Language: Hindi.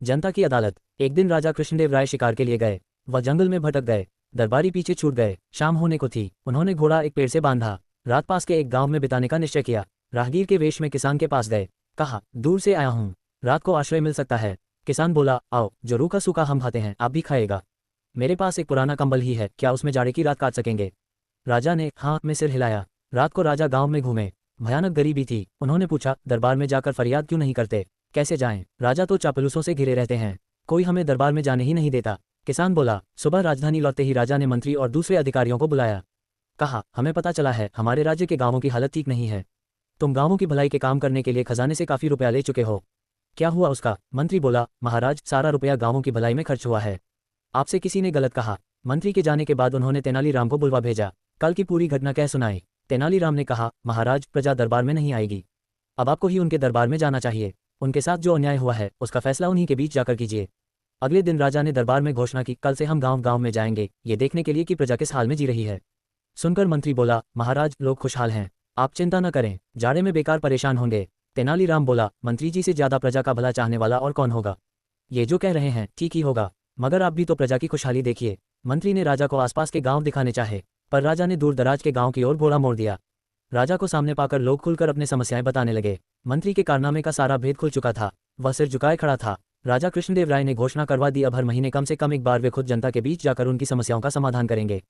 जनता की अदालत। एक दिन राजा कृष्णदेव राय शिकार के लिए गए। वह जंगल में भटक गए। दरबारी पीछे छूट गए। शाम होने को थी। उन्होंने घोड़ा एक पेड़ से बांधा। रात पास के एक गांव में बिताने का निश्चय किया। राहगीर के वेश में किसान के पास गए। कहा, दूर से आया हूँ, रात को आश्रय मिल सकता है। किसान बोला, आओ, जो रूखा सूखा हम खाते हैं आप भी खाएगा। मेरे पास एक पुराना कंबल ही है, क्या उसमें जाड़े की रात काट सकेंगे? राजा ने हाँ में सिर हिलाया। रात को राजा गांव में घूमे। भयानक गरीबी थी। उन्होंने पूछा, दरबार में जाकर फरियाद क्यों नहीं करते? कैसे जाएं? राजा तो चापलूसों से घिरे रहते हैं, कोई हमें दरबार में जाने ही नहीं देता। किसान बोला। सुबह राजधानी लौटते ही राजा ने मंत्री और दूसरे अधिकारियों को बुलाया। कहा, हमें पता चला है हमारे राज्य के गांवों की हालत ठीक नहीं है। तुम गांवों की भलाई के काम करने के लिए खजाने से काफी रुपया ले चुके हो। क्या हुआ उसका? मंत्री बोला, महाराज, सारा रुपया गांवों की भलाई में खर्च हुआ है। आपसे किसी ने गलत कहा। मंत्री के जाने के बाद उन्होंने तेनालीराम को बुलवा भेजा। कल की पूरी घटना कह सुनाई। तेनालीराम ने कहा, महाराज, प्रजा दरबार में नहीं आएगी। अब आपको ही उनके दरबार में जाना चाहिए। उनके साथ जो अन्याय हुआ है उसका फैसला उन्हीं के बीच जाकर कीजिए। अगले दिन राजा ने दरबार में घोषणा की, कल से हम गांव गांव में जाएंगे, ये देखने के लिए कि प्रजा किस हाल में जी रही है। सुनकर मंत्री बोला, महाराज, लोग खुशहाल हैं, आप चिंता न करें, जाड़े में बेकार परेशान होंगे। तेनालीराम बोला, मंत्री जी से ज्यादा प्रजा का भला चाहने वाला और कौन होगा? ये जो कह रहे हैं ठीक ही होगा, मगर आप भी तो प्रजा की खुशहाली देखिए। मंत्री ने राजा को आसपास के गांव दिखाने चाहे, पर राजा ने दूर दराज के गांव की ओर घोड़ा मोड़ दिया। राजा को सामने पाकर लोग खुलकर अपने समस्याएं बताने लगे। मंत्री के कारनामे का सारा भेद खुल चुका था। वह सिर झुकाए खड़ा था। राजा कृष्णदेव राय ने घोषणा करवा दी, अब हर महीने कम से कम एक बार वे खुद जनता के बीच जाकर उनकी समस्याओं का समाधान करेंगे।